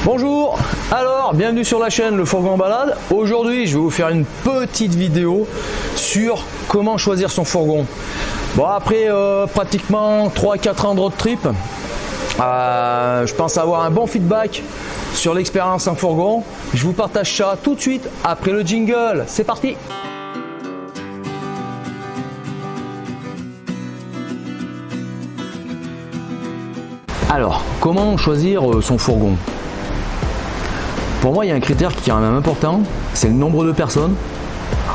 Bonjour, alors bienvenue sur la chaîne Le Fourgon en Balade. Aujourd'hui je vais vous faire une petite vidéo sur comment choisir son fourgon. Bon, après pratiquement 3-4 ans de road trip, je pense avoir un bon feedback sur l'expérience en fourgon. Je vous partage ça tout de suite après le jingle. C'est parti! Alors, comment choisir son fourgon? Pour moi, il y a un critère qui est quand même important, c'est le nombre de personnes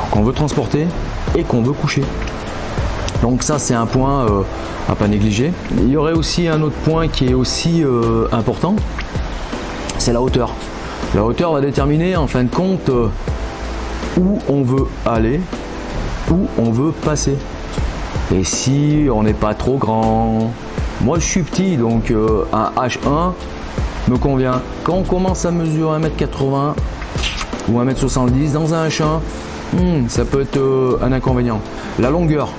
qu'on veut transporter et qu'on veut coucher. Donc ça, c'est un point à pas négliger. Il y aurait aussi un autre point qui est aussi important, c'est la hauteur. La hauteur va déterminer en fin de compte où on veut aller, où on veut passer. Et si on n'est pas trop grand, moi je suis petit, donc un H1 me convient. Quand on commence à mesurer 1m80 ou 1m70 dans un H1, ça peut être un inconvénient. La longueur.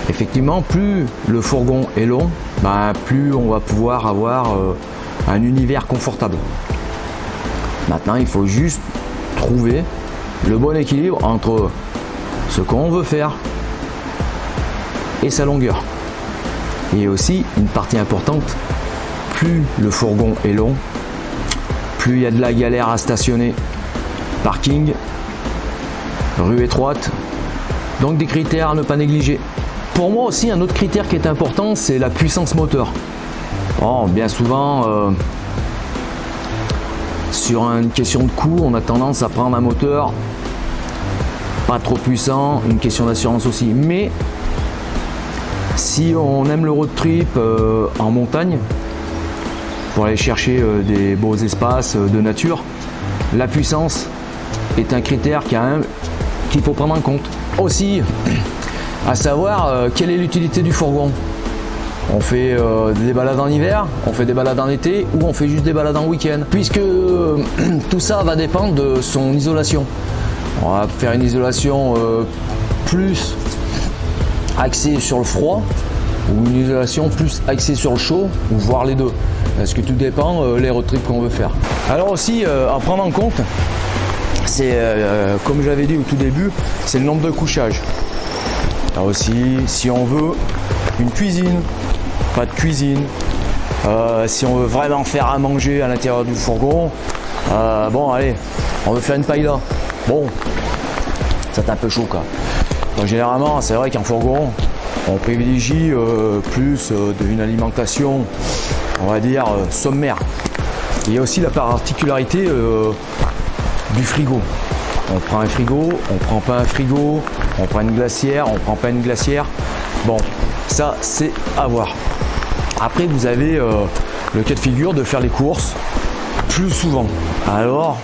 Effectivement, plus le fourgon est long, plus on va pouvoir avoir un univers confortable. Maintenant, il faut juste trouver le bon équilibre entre ce qu'on veut faire et sa longueur. Et aussi, une partie importante, plus le fourgon est long, plus il y a de la galère à stationner. Parking, rue étroite, donc des critères à ne pas négliger. Pour moi aussi, un autre critère qui est important, c'est la puissance moteur. Bon, bien souvent, sur une question de coût, on a tendance à prendre un moteur pas trop puissant, une question d'assurance aussi. Mais si on aime le road trip en montagne, pour aller chercher des beaux espaces de nature, la puissance est un critère qu'il faut prendre en compte. Aussi, à savoir quelle est l'utilité du fourgon. On fait des balades en hiver, on fait des balades en été ou on fait juste des balades en week-end. Puisque tout ça va dépendre de son isolation. On va faire une isolation plus axée sur le froid ou une isolation plus axée sur le chaud, ou voire les deux. Parce que tout dépend les road trips qu'on veut faire. Alors aussi, à prendre en compte, c'est comme je l'avais dit au tout début, c'est le nombre de couchages. Là aussi, si on veut une cuisine, pas de cuisine, si on veut vraiment faire à manger à l'intérieur du fourgon, bon allez, on veut faire une paella. Bon, c'est un peu chaud quoi. Donc généralement, c'est vrai qu'en fourgon, on privilégie plus d'une alimentation, on va dire, sommaire. Il y a aussi la particularité du frigo. On prend un frigo, on prend pas un frigo, on prend une glacière, on prend pas une glacière. Bon, ça c'est à voir. Après, vous avez le cas de figure de faire les courses plus souvent. Alors,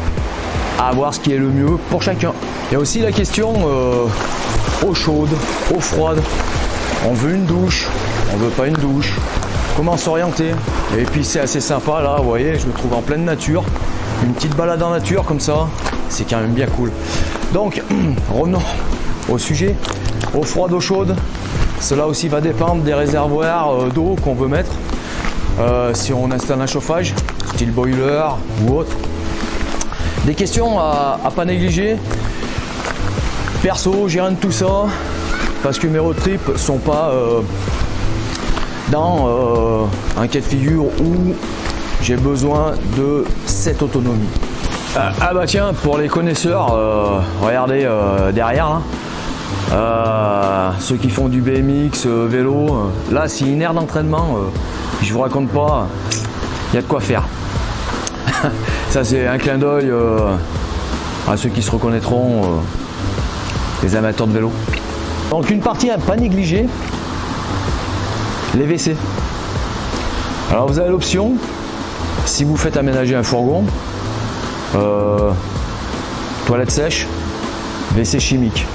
à voir ce qui est le mieux pour chacun. Il y a aussi la question eau chaude, eau froide. On veut une douche, on veut pas une douche. Comment s'orienter? Et puis c'est assez sympa là, vous voyez, je me trouve en pleine nature. Une petite balade en nature comme ça, c'est quand même bien cool. Donc, revenons au sujet. Eau froide, eau chaude, cela aussi va dépendre des réservoirs d'eau qu'on veut mettre. Si on installe un chauffage, style boiler ou autre. Des questions à pas négliger. Perso, j'ai rien de tout ça, parce que mes road trips sont pas dans un cas de figure où j'ai besoin de cette autonomie. Ah bah tiens, pour les connaisseurs, regardez derrière là, ceux qui font du BMX, vélo, là c'est une aire d'entraînement, je vous raconte pas, il y a de quoi faire. Ça c'est un clin d'œil à ceux qui se reconnaîtront, les amateurs de vélo. Donc une partie à pas négliger, les WC. Alors vous avez l'option, si vous faites aménager un fourgon, toilette sèche, WC chimique.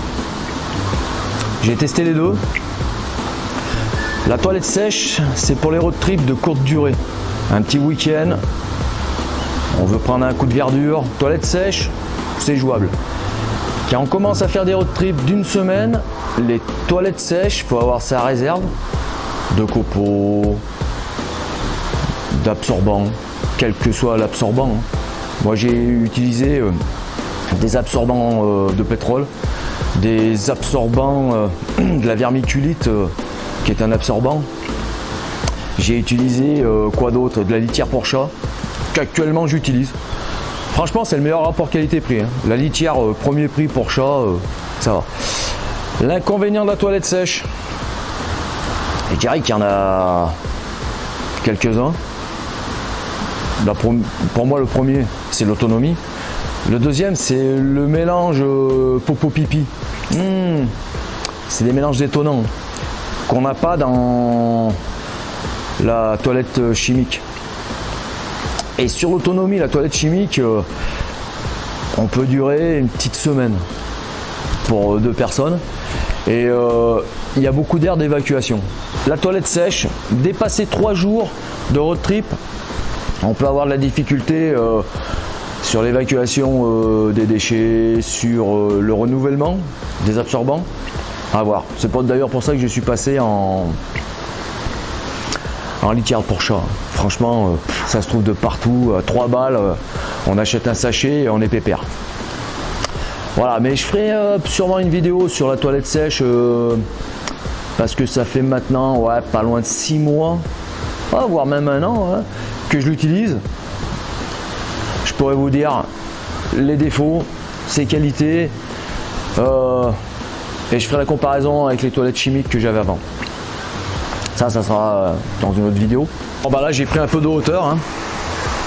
J'ai testé les deux. La toilette sèche, c'est pour les road trips de courte durée. Un petit week-end, on veut prendre un coup de verdure, toilette sèche, c'est jouable. Quand on commence à faire des road trips d'une semaine, les toilettes sèches, il faut avoir sa réserve de copeaux, d'absorbant, quel que soit l'absorbant. Moi j'ai utilisé des absorbants de pétrole, des absorbants de la vermiculite qui est un absorbant. J'ai utilisé quoi d'autre, de la litière pour chat qu'actuellement j'utilise. Franchement c'est le meilleur rapport qualité-prix. Hein. La litière premier prix pour chat, ça va. L'inconvénient de la toilette sèche, je dirais qu'il y en a quelques-uns. Pour moi le premier c'est l'autonomie. Le deuxième c'est le mélange popo-pipi. C'est des mélanges détonnants qu'on n'a pas dans la toilette chimique. Et sur l'autonomie, la toilette chimique, on peut durer une petite semaine pour 2 personnes. Et il y a beaucoup d'air d'évacuation. La toilette sèche, dépasser 3 jours de road trip, on peut avoir de la difficulté sur l'évacuation des déchets, sur le renouvellement des absorbants. À voir. C'est pas d'ailleurs pour ça que je suis passé en litière pour chat. Franchement, ça se trouve de partout. 3 balles, on achète un sachet et on est pépère. Voilà, mais je ferai sûrement une vidéo sur la toilette sèche parce que ça fait maintenant pas loin de 6 mois, voire même 1 an que je l'utilise. Je pourrais vous dire les défauts, ses qualités et je ferai la comparaison avec les toilettes chimiques que j'avais avant. Ça sera dans une autre vidéo. Bon, bah là j'ai pris un peu de hauteur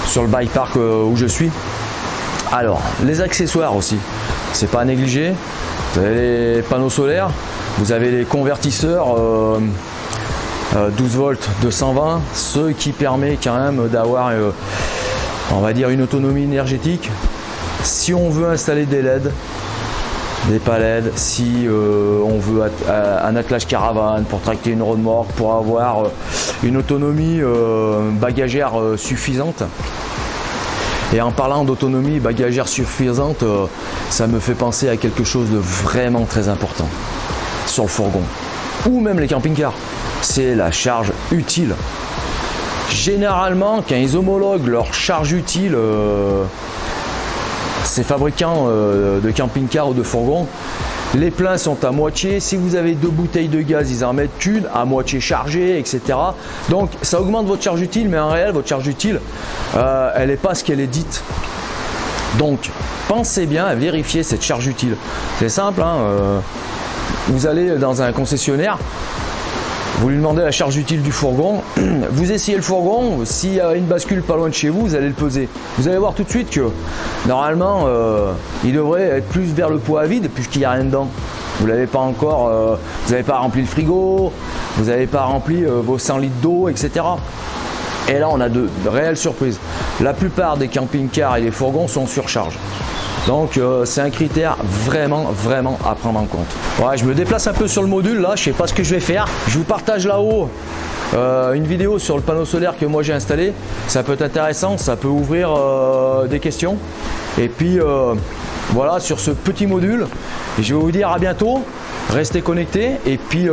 sur le bike park où je suis. Alors, les accessoires aussi, c'est pas à négliger. Vous avez les panneaux solaires, vous avez les convertisseurs 12 volts 220, ce qui permet quand même d'avoir on va dire une autonomie énergétique. Si on veut installer des LED, des pas LED, si on veut un attelage caravane pour tracter une remorque, pour avoir une autonomie bagagère suffisante. Et en parlant d'autonomie bagagère suffisante, ça me fait penser à quelque chose de vraiment très important sur le fourgon ou même les camping-cars, c'est la charge utile. Généralement, quand ils homologuent leur charge utile, ces fabricants de camping-car ou de fourgon, les pleins sont à moitié. Si vous avez 2 bouteilles de gaz, ils en mettent qu'une à moitié chargée, etc. Donc ça augmente votre charge utile, mais en réel, votre charge utile, elle n'est pas ce qu'elle est dite. Donc pensez bien à vérifier cette charge utile. C'est simple, vous allez dans un concessionnaire, vous lui demandez la charge utile du fourgon, vous essayez le fourgon, s'il y a une bascule pas loin de chez vous, vous allez le peser. Vous allez voir tout de suite que normalement il devrait être plus vers le poids à vide puisqu'il n'y a rien dedans. Vous n'avez pas encore, vous n'avez pas rempli le frigo, vous n'avez pas rempli vos 100 litres d'eau, etc. Et là on a de réelles surprises. La plupart des camping-cars et des fourgons sont en surcharge. Donc c'est un critère vraiment à prendre en compte. Ouais, je me déplace un peu sur le module là, je sais pas ce que je vais faire. Je vous partage là-haut une vidéo sur le panneau solaire que moi j'ai installé. Ça peut être intéressant, ça peut ouvrir des questions. Et puis voilà, sur ce petit module, je vais vous dire à bientôt. Restez connectés et puis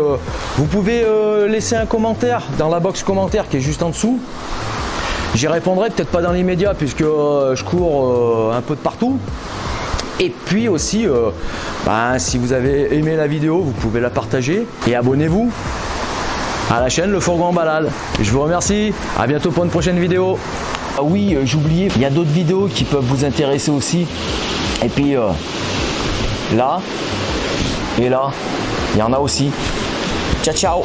vous pouvez laisser un commentaire dans la box commentaire qui est juste en dessous. J'y répondrai peut-être pas dans l'immédiat puisque je cours un peu de partout. Et puis aussi, si vous avez aimé la vidéo, vous pouvez la partager et abonnez-vous à la chaîne Le Fourgon en Balade. Je vous remercie, à bientôt pour une prochaine vidéo. Ah oui, j'oubliais, il y a d'autres vidéos qui peuvent vous intéresser aussi. Et puis là et là, il y en a aussi. Ciao ciao.